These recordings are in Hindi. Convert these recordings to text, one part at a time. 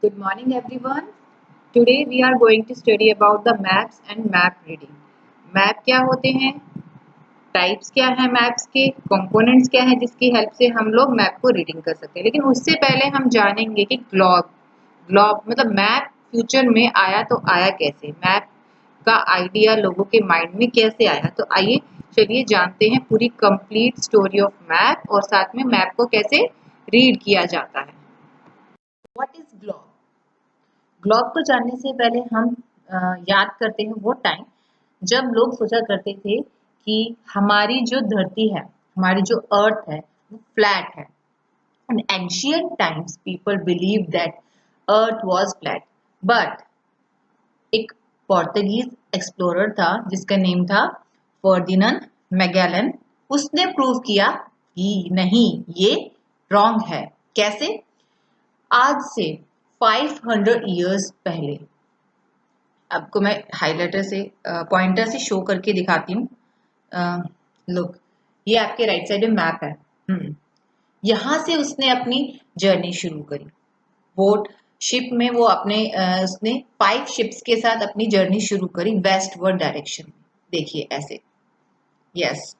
Good morning, everyone. Today we are going to study about the maps and map reading. Map क्या होते हैं, टाइप्स क्या है मैप्स के, कंपोनेंट्स क्या है जिसकी हेल्प से हम लोग मैप को रीडिंग कर सकते हैं। लेकिन उससे पहले हम जानेंगे कि ग्लोब ग्लोब मतलब मैप फ्यूचर में आया तो आया कैसे, मैप का आइडिया लोगों के माइंड में कैसे आया। तो आइए चलिए जानते हैं पूरी कंप्लीट स्टोरी ऑफ मैप और साथ में मैप को कैसे रीड किया जाता है। What is globe? ग्लोब को जानने से पहले हम याद करते हैं वो टाइम जब लोग सोचा करते थे कि हमारी जो धरती है, हमारी जो अर्थ है वो फ्लैट है। In ancient times, people believed that Earth was flat. But एक पोर्तुगीज एक्सप्लोरर था जिसका नेम था फर्डिनेंड मैगेलन। उसने प्रूव किया कि नहीं, ये रॉन्ग है। कैसे? आज से 500 इयर्स पहले, आपको मैं हाइलाइटर से पॉइंटर से शो करके दिखाती हूँ। लुक, ये आपके राइट साइड में मैप है। यहाँ से उसने अपनी जर्नी शुरू करी। बोट शिप में वो अपने उसने 5 शिप्स के साथ अपनी जर्नी शुरू करी वेस्टवर्ड डायरेक्शन में। देखिए ऐसे, यस,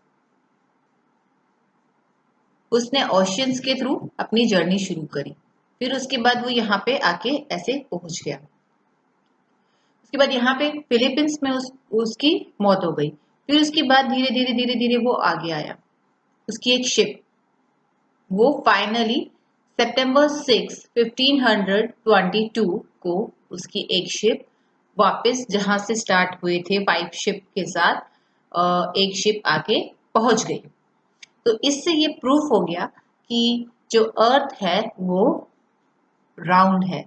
उसने ओशियंस के थ्रू अपनी जर्नी शुरू करी। फिर उसके बाद वो यहाँ पे आके ऐसे पहुंच गया। उसके बाद यहाँ पे फिलीपींस में उसकी मौत हो गई। फिर उसके बाद धीरे धीरे धीरे धीरे वो आगे आया। उसकी एक शिप, वो फाइनली सितंबर 6, 1522 को उसकी एक शिप वापस जहां से स्टार्ट हुए थे 5 शिप के साथ एक शिप आके पहुंच गई। तो इससे ये प्रूफ हो गया कि जो अर्थ है वो राउंड है,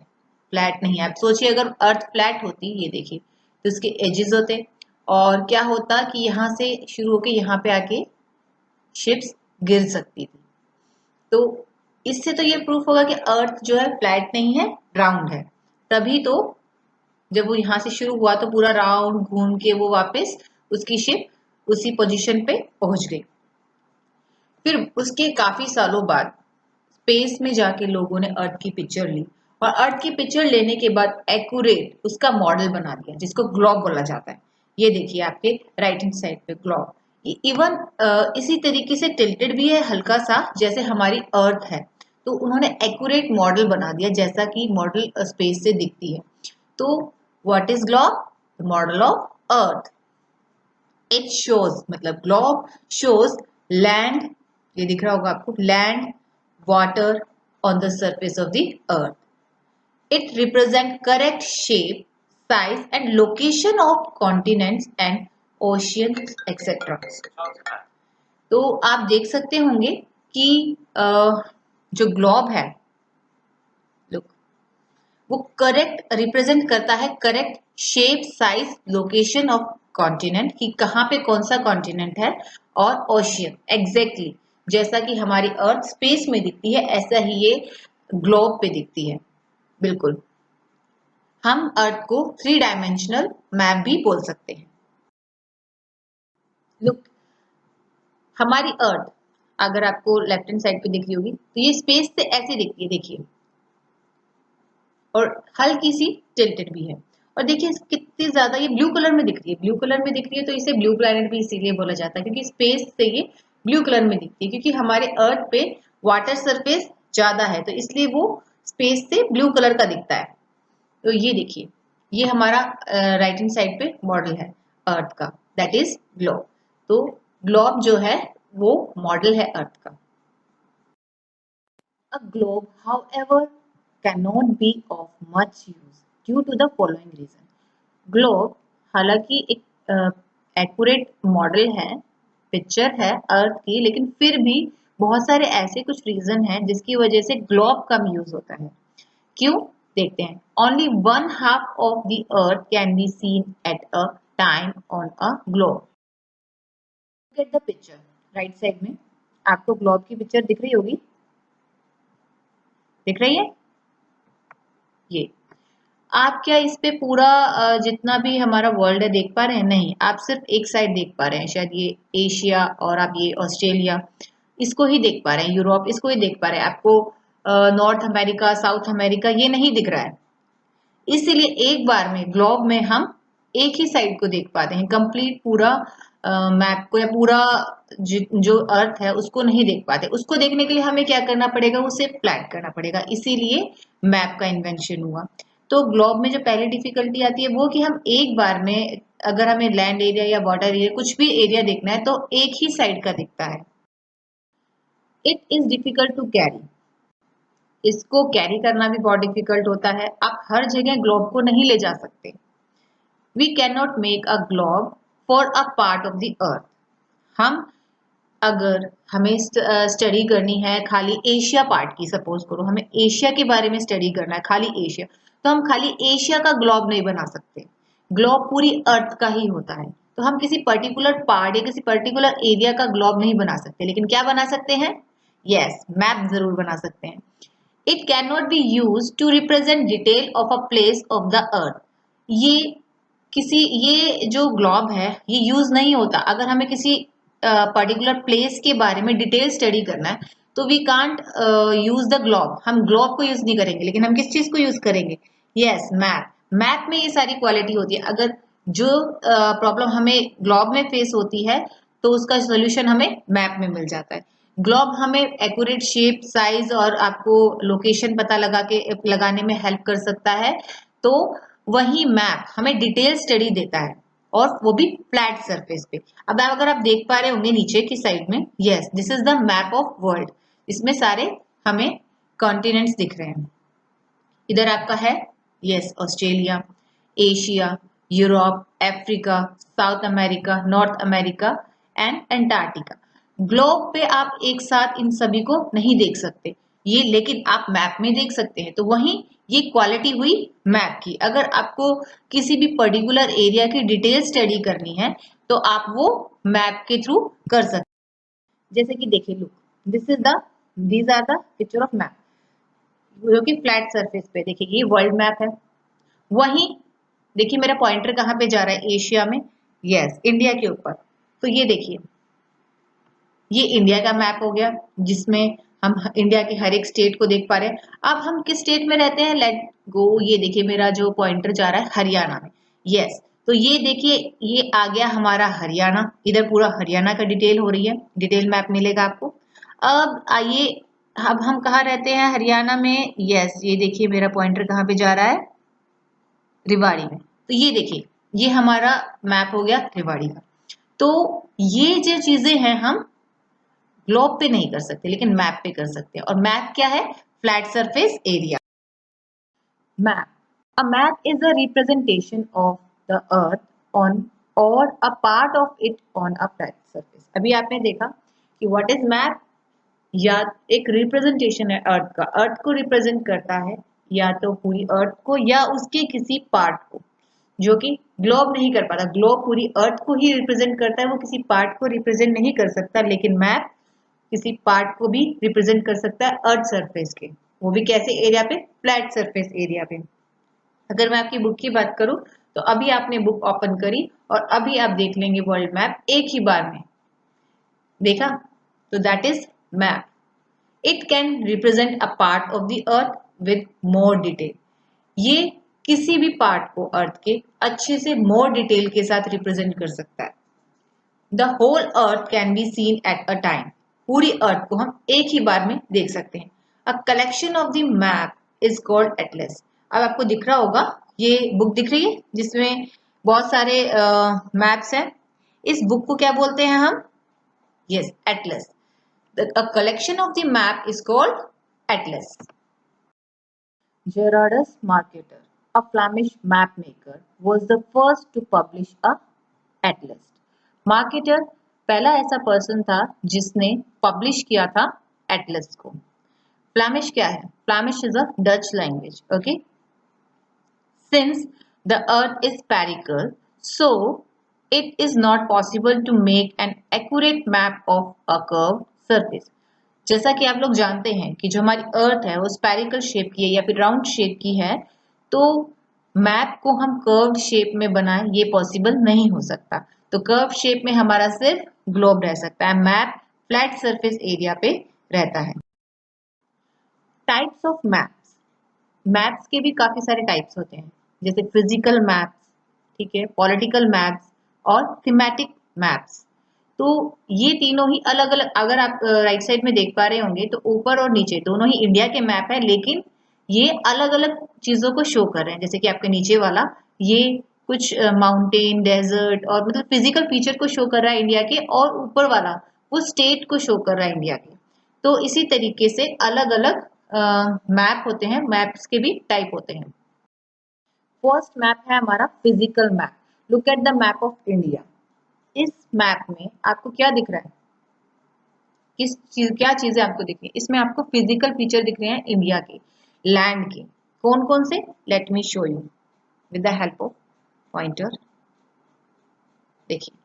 फ्लैट नहीं है। आप सोचिए अगर अर्थ फ्लैट होती, ये देखिए, तो इसके एजेस होते और क्या होता कि यहाँ से शुरू होके यहाँ पे आके शिप्स गिर सकती थी। तो इससे तो ये प्रूफ होगा कि अर्थ जो है फ्लैट नहीं है, राउंड है। तभी तो जब वो यहाँ से शुरू हुआ तो पूरा राउंड घूम के वो वापस उसकी शिप उसी पोजीशन पे पहुंच गई। फिर उसके काफी सालों बाद स्पेस में जाके लोगों ने अर्थ की पिक्चर ली और अर्थ की पिक्चर लेने के बाद एक्यूरेट उसका मॉडल बना दिया जिसको ग्लोब बोला जाता है। ये देखिए आपके राइट हैंड साइड पे ग्लोब, इवन इसी तरीके से टिल्टेड भी है हल्का सा जैसे हमारी अर्थ है। तो उन्होंने एक्यूरेट मॉडल बना दिया जैसा कि मॉडल स्पेस से दिखती है। तो what is globe? Model of earth. It shows, मतलब ग्लोब शोज लैंड, ये दिख रहा होगा आपको, land, water on the surface of the earth. It represents correct shape, size and location of continents and oceans etc. तो आप देख सकते होंगे कि जो ग्लोब है, लुक, वो करेक्ट रिप्रेजेंट करता है correct shape, size, location of continent, कि कहाँ पे कौन सा कॉन्टिनेंट है, और ओशियन एग्जैक्टली जैसा कि हमारी अर्थ स्पेस में दिखती है ऐसा ही ये ग्लोब पे दिखती है। बिल्कुल, हम अर्थ को 3 डायमेंशनल मैप भी बोल सकते हैं। लुक, हमारी अर्थ अगर आपको लेफ्ट हैंड साइड पे दिख रही होगी तो ये स्पेस से ऐसे दिखती है, देखिए, और हल्की सी टिल्टेड भी है। और देखिए कितनी ज्यादा ये ब्लू कलर में दिख रही है, ब्लू कलर में दिख रही है तो इसे ब्लू प्लैनेट भी इसीलिए बोला जाता है क्योंकि स्पेस से ये ब्लू कलर में दिखती है, क्योंकि हमारे अर्थ पे वाटर सरफेस ज्यादा है तो इसलिए वो स्पेस से ब्लू कलर का दिखता है। तो ये देखिए, ये हमारा राइट हैंड साइड पे मॉडल है अर्थ का, दैट इज ग्लोब। तो ग्लोब जो है वो मॉडल है अर्थ का। A globe, however, cannot be of much use due to the following reason. Globe हालांकि एक एक्यूरेट मॉडल है, पिक्चर है अर्थ की, लेकिन फिर भी बहुत सारे ऐसे कुछ रीजन हैं जिसकी वजह से ग्लोब कम यूज होता है। क्यों? देखते हैं। Only 1/2 of the earth can be seen at a time on a globe. Get the picture, right side में आपको ग्लोब की पिक्चर दिख रही होगी, दिख रही है? ये आप क्या इस पे पूरा जितना भी हमारा वर्ल्ड है देख पा रहे हैं? नहीं, आप सिर्फ एक साइड देख पा रहे हैं, शायद ये एशिया और आप ये ऑस्ट्रेलिया इसको ही देख पा रहे हैं, यूरोप इसको ही देख पा रहे हैं। आपको नॉर्थ अमेरिका, साउथ अमेरिका ये नहीं दिख रहा है। इसीलिए एक बार में ग्लोब में हम एक ही साइड को देख पाते हैं, कंप्लीट पूरा मैप को या पूरा जो अर्थ है उसको नहीं देख पाते। उसको देखने के लिए हमें क्या करना पड़ेगा, उसे फ्लैट करना पड़ेगा, इसीलिए मैप का इन्वेंशन हुआ। तो ग्लोब में जो पहली डिफिकल्टी आती है वो कि हम एक बार में अगर हमें लैंड एरिया या वाटर एरिया कुछ भी एरिया देखना है तो एक ही साइड का दिखता है। It is difficult to carry, इसको कैरी करना भी बहुत डिफिकल्ट होता है। आप हर जगह ग्लोब को नहीं ले जा सकते। We can not make a globe for a part of the earth. हम अगर हमें स्टडी करनी है खाली एशिया पार्ट की, सपोज करो हमें एशिया के बारे में स्टडी करना है, खाली एशिया, तो हम खाली एशिया का ग्लोब नहीं बना सकते। ग्लोब पूरी अर्थ का ही होता है, तो हम किसी पर्टिकुलर पार्ट या किसी पर्टिकुलर एरिया का ग्लोब नहीं बना सकते। लेकिन क्या बना सकते हैं? यस, मैप जरूर बना सकते हैं। It can not be use to represent detail of a place of the earth. ये जो ग्लोब है ये यूज नहीं होता अगर हमें किसी पर्टिकुलर प्लेस के बारे में डिटेल स्टडी करना है, तो we can't use the globe. हम ग्लोब को यूज नहीं करेंगे, लेकिन हम किस चीज को यूज करेंगे? Yes, map. मैप में ये सारी क्वालिटी होती है। अगर जो प्रॉब्लम हमें ग्लोब में फेस होती है तो उसका सोल्यूशन हमें मैप में मिल जाता है। ग्लोब हमें एक्यूरेट शेप, साइज और आपको लोकेशन पता लगाने में हेल्प कर सकता है। तो वही मैप हमें डिटेल स्टडी देता है, और वो भी फ्लैट सरफेस पे। अब अगर आप देख पा रहे होंगे नीचे की साइड में, yes, this is the map of world. इसमें सारे हमें कॉन्टिनेंट्स दिख रहे हैं। इधर आपका है, yes, Australia, Asia, Europe, Africa, south America, north America and Antarctica. Globe पे आप एक साथ इन सभी को नहीं देख सकते ये, लेकिन आप मैप में देख सकते हैं। तो वहीं ये क्वालिटी हुई मैप की। अगर आपको किसी भी पर्टिकुलर एरिया की डिटेल स्टडी करनी है तो आप वो मैप के थ्रू कर सकते हैं। जैसे कि देखिए, look, these are the picture of map, जो कि फ्लैट सरफेस पे। देखिए ये वर्ल्ड मैप है। वहीं देखिए मेरा पॉइंटर कहाँ पे जा रहा है? एशिया में, यस, इंडिया के ऊपर। तो ये देखिए, ये इंडिया का मैप हो गया जिसमें हम इंडिया के हर एक स्टेट को देख पा रहे हैं। अब हम किस स्टेट में रहते हैं? लेट गो, ये देखिए मेरा जो पॉइंटर जा रहा है हरियाणा में, यस। तो ये देखिए ये आ गया हमारा हरियाणा। इधर पूरा हरियाणा का डिटेल हो रही है, डिटेल मैप मिलेगा आपको। अब आइए, अब हम कहाँ रहते हैं हरियाणा में? यस, ये देखिए मेरा पॉइंटर कहाँ पे जा रहा है? रेवाड़ी में। तो ये देखिए ये हमारा मैप हो गया रेवाड़ी का। तो ये जो चीजें हैं हम ग्लोब पे नहीं कर सकते, लेकिन मैप पे कर सकते हैं। और मैप क्या है? Flat surface area. Map, a map is a representation of the earth on or a part of it on a flat surface. अभी आपने देखा कि व्हाट इज मैप? या एक रिप्रेजेंटेशन है अर्थ का, अर्थ को रिप्रेजेंट करता है, या तो पूरी अर्थ को या उसके किसी पार्ट को, जो कि ग्लोब नहीं कर पाता। ग्लोब पूरी अर्थ को ही रिप्रेजेंट करता है, वो किसी पार्ट को रिप्रेजेंट नहीं कर सकता। लेकिन मैप किसी पार्ट को भी रिप्रेजेंट कर सकता है अर्थ सरफेस के, वो भी कैसे एरिया पे? फ्लैट सरफेस एरिया पे। अगर मैं आपकी बुक की बात करूं तो अभी आपने बुक ओपन करी और अभी आप देख लेंगे वर्ल्ड मैप एक ही बार में। देखा? तो that is map. It can represent a part of the earth with more detail. ये किसी भी पार्ट को अर्थ के अच्छे से मोर डिटेल के साथ रिप्रेजेंट कर सकता है। The whole earth can be seen at a time. पूरी अर्थ को हम एक ही बार में देख सकते हैं। A collection of the map is called Atlas. अब आपको दिख रहा होगा, ये बुक दिख रही है जिसमें बहुत सारे मैप्स हैं। इस बुक को क्या बोलते हैं हम? Yes, Atlas. A collection of the map is called atlas. Gerardus Marketer, a Flemish map maker, was the first to publish a atlas. Marketer पहला ऐसा पर्सन था जिसने पब्लिश किया था एटलस को। फ्लैमिश क्या है? Flemish is a Dutch language, okay. Since the earth is spherical, so it is not possible to make an accurate map of a curved surface. जैसा कि आप लोग जानते हैं कि जो हमारी अर्थ है वो स्पेरिकल शेप की है या फिर राउंड शेप की है, तो मैप को हम कर्व शेप में बनाएं ये पॉसिबल नहीं हो सकता। तो कर्व शेप में हमारा सिर्फ ग्लोब रह सकता है, मैप फ्लैट सरफेस एरिया पे रहता है। टाइप्स ऑफ मैप्स, मैप्स के भी काफी सारे टाइप्स होते हैं, जैसे फिजिकल मैप्स, ठीक है, पॉलिटिकल मैप्स और थीमेटिक मैप्स। तो ये तीनों ही अलग अलग, अगर आप राइट साइड में देख पा रहे होंगे तो ऊपर और नीचे दोनों ही इंडिया के मैप है, लेकिन ये अलग अलग चीजों को शो कर रहे हैं। जैसे कि आपके नीचे वाला ये कुछ माउंटेन, डेजर्ट और मतलब फिजिकल फीचर को शो कर रहा है इंडिया के, और ऊपर वाला वो स्टेट को शो कर रहा है इंडिया के। तो इसी तरीके से अलग अलग मैप होते हैं, मैप्स के भी टाइप होते हैं। फर्स्ट मैप है हमारा physical map. Look at the map of India. इस मैप में आपको क्या दिख रहा है, किस चीज, क्या चीजें आपको दिख रही है? इसमें आपको फिजिकल फीचर दिख रहे हैं इंडिया के, लैंड के। कौन कौन से? Let me show you with the help of pointer. देखिए,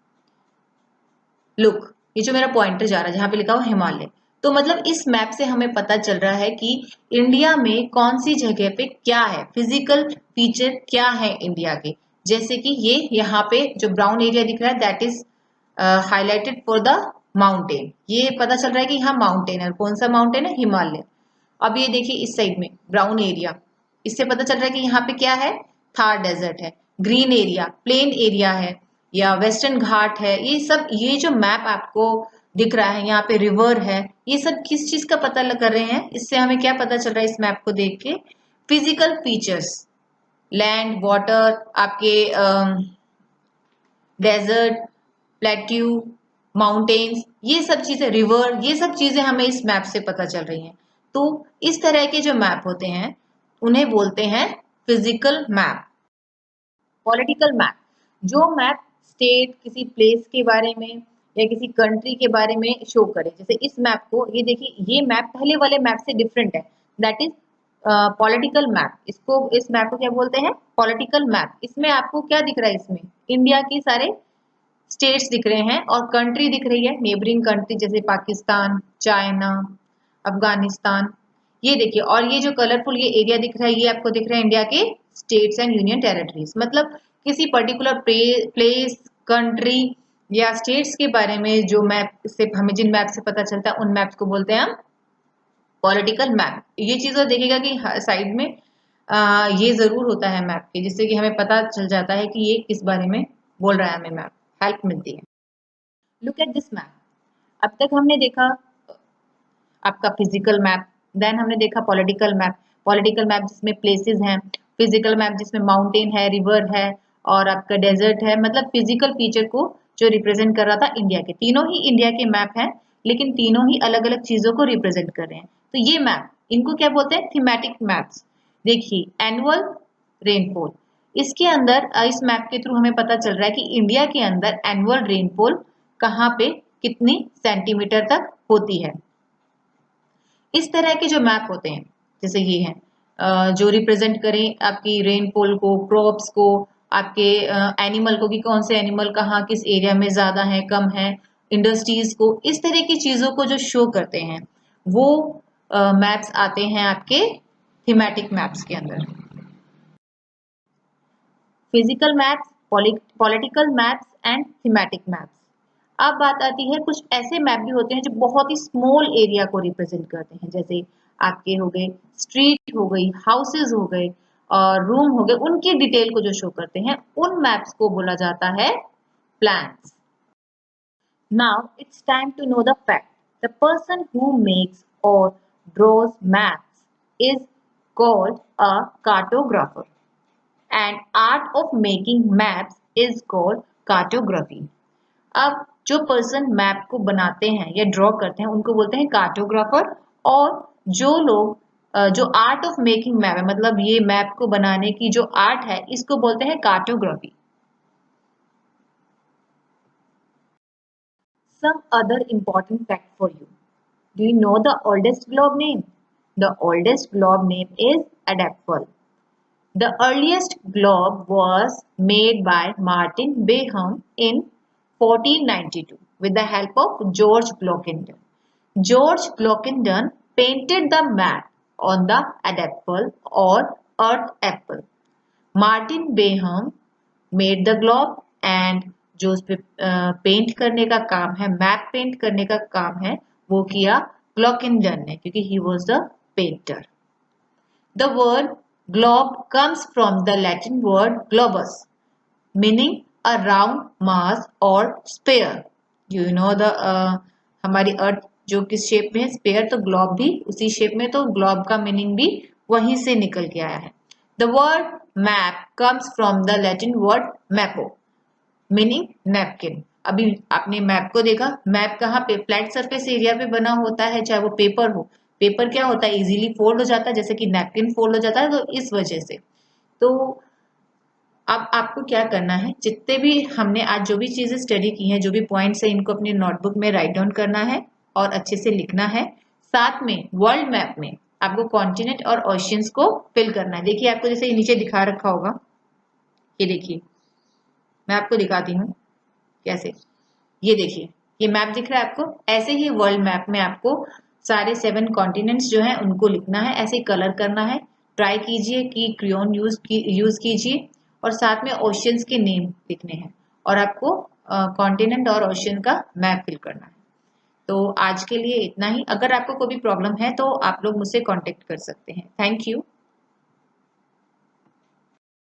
लुक, ये जो मेरा पॉइंटर जा रहा है जहां पे लिखा हुआ हिमालय, तो मतलब इस मैप से हमें पता चल रहा है कि इंडिया में कौन सी जगह पे क्या है, फिजिकल फीचर क्या है इंडिया के। जैसे कि ये यहाँ पे जो ब्राउन एरिया दिख रहा है that is highlighted for the mountain. ये पता चल रहा है कि यहाँ माउंटेन है। कौन सा माउंटेन है? हिमालय। अब ये देखिए इस साइड में ब्राउन एरिया, इससे पता चल रहा है कि यहाँ पे क्या है? थार डेजर्ट है। ग्रीन एरिया प्लेन एरिया है या वेस्टर्न घाट है। ये सब, ये जो मैप आपको दिख रहा है यहाँ पे रिवर है, ये सब किस चीज का पता कर रहे हैं? इससे हमें क्या पता चल रहा है इस मैप को देख के? फिजिकल फीचर्स, लैंड, वाटर, आपके डेजर्ट, प्लेट्यू, माउंटेन्स, ये सब चीजें, रिवर, ये सब चीजें हमें इस मैप से पता चल रही हैं। तो इस तरह के जो मैप होते हैं उन्हें बोलते हैं फिजिकल मैप। पॉलिटिकल मैप, जो मैप स्टेट, किसी प्लेस के बारे में या किसी कंट्री के बारे में शो करे। जैसे इस मैप को, ये देखिए, ये मैप पहले वाले मैप से डिफरेंट है, दैट इज पॉलिटिकल मैप। इसको, इस मैप को क्या बोलते हैं? Political map. इसमें आपको क्या दिख रहा है? इसमें इंडिया की सारे स्टेट्स दिख रहे हैं और कंट्री दिख रही है, नेबरिंग कंट्री जैसे पाकिस्तान, चाइना, अफगानिस्तान। ये देखिए, और ये जो कलरफुल ये एरिया दिख रहा है, ये आपको दिख रहा है इंडिया के स्टेट्स एंड यूनियन टेरिटरीज। मतलब किसी पर्टिकुलर प्लेस, कंट्री या स्टेट्स के बारे में जो मैप से हमें, जिन मैप से पता चलता है, उन मैप्स को बोलते हैं हम पॉलिटिकल मैप। ये चीज देखिएगा कि साइड में ये जरूर होता है मैप के, जिससे कि हमें पता चल जाता है कि ये किस बारे में बोल रहा है, हमें मैप हेल्प मिलती है। Look at this map. अब तक हमने देखा आपका फिजिकल मैप, देन हमने देखा पॉलिटिकल मैप। पॉलिटिकल मैप जिसमें प्लेसेस हैं, फिजिकल मैप जिसमें माउंटेन है, रिवर है और आपका डेजर्ट है, मतलब फिजिकल फीचर को जो रिप्रेजेंट कर रहा था इंडिया के। तीनों ही इंडिया के मैप हैं, लेकिन तीनों ही अलग अलग चीजों को रिप्रेजेंट कर रहे हैं। तो ये मैप, इनको क्या बोलते हैं? Thematic maps. देखिए, एनुअल रेनफॉल, इसके अंदर इस मैप के थ्रू हमें पता चल रहा है कि इंडिया के अंदर एनुअल रेनफॉल कहाँ पे कितनी सेंटीमीटर तक होती है। इस तरह के जो मैप होते हैं, जैसे ये हैं जो रिप्रेजेंट करें आपकी रेनफॉल को, क्रॉप्स को, आपके एनिमल को कि कौन से एनिमल कहाँ किस एरिया में ज्यादा है, कम है, इंडस्ट्रीज को, इस तरह की चीजों को जो शो करते हैं, वो मैप्स आते हैं आपके थीमेटिक मैप्स के अंदर। Physical maps, political maps and thematic maps. अब बात आती है, कुछ ऐसे मैप भी होते हैं जो बहुत ही स्मॉल एरिया को रिप्रेजेंट करते हैं, जैसे आपके हो गए स्ट्रीट हो गई, हाउसेज हो गए और रूम हो गए, उनकी डिटेल को जो शो करते हैं, उन मैप्स को बोला जाता है plans. Now it's time to know the fact. The person who makes or draws maps is called a cartographer and art of making maps is called cartography। अब जो पर्सन मैप को बनाते हैं या ड्रॉ करते हैं उनको बोलते हैं कार्टोग्राफर, और जो लोग जो आर्ट ऑफ मेकिंग मैप है, मतलब ये मैप को बनाने की जो आर्ट है, इसको बोलते हैं cartography. Some other important fact for you. Do you know the oldest globe name? The oldest globe name is Adapful. The earliest globe was made by Martin Beham in 1492 with the help of George Glockenden. George Glockenden painted the map on the adapple or earth apple. Martin Beham made the globe and जो उस पे पेंट करने का काम है, मैप पेंट करने का काम है, वो किया ग्लॉकेंडन ने, क्योंकि he was the painter. The word globe comes from the Latin word globus, meaning a round mass or sphere. You know the हमारी अर्थ जो किस शेप में है, स्पेयर, तो ग्लोब भी उसी शेप में, तो ग्लोब का मीनिंग भी वहीं से निकल के आया है. The word map comes from the Latin word mappo, meaning napkin. अभी आपने मैप को देखा, मैप कहाँ पे, फ्लैट सरफेस एरिया पे बना होता है, चाहे वो पेपर हो. पेपर क्या होता है, इजीली फोल्ड हो जाता है, जैसे कि नैपकिन फोल्ड हो जाता है, तो इस वजह से. तो अब आपको क्या करना है, जितने भी हमने आज जो भी चीजें स्टडी की हैं, जो भी पॉइंट्स है, इनको अपनी नोटबुक में राइट डाउन करना है और अच्छे से लिखना है. साथ में वर्ल्ड मैप में आपको कॉन्टिनेंट और ओशियंस को फिल करना है. देखिए आपको जैसे नीचे दिखा रखा होगा, ये देखिए, मैं आपको दिखाती हूँ कैसे. ये देखिए, ये मैप दिख रहा है आपको. ऐसे ही वर्ल्ड मैप में आपको सारे 7 कॉन्टिनेंट्स जो हैं उनको लिखना है, ऐसे ही कलर करना है. ट्राई कीजिए कि क्रेयॉन यूज कीजिए और साथ में ओशियंस के नेम लिखने हैं और आपको कॉन्टिनेंट और ओशियन का मैप फिल करना है. तो आज के लिए इतना ही. अगर आपको कोई भी प्रॉब्लम है तो आप लोग मुझसे कांटेक्ट कर सकते हैं. Thank you.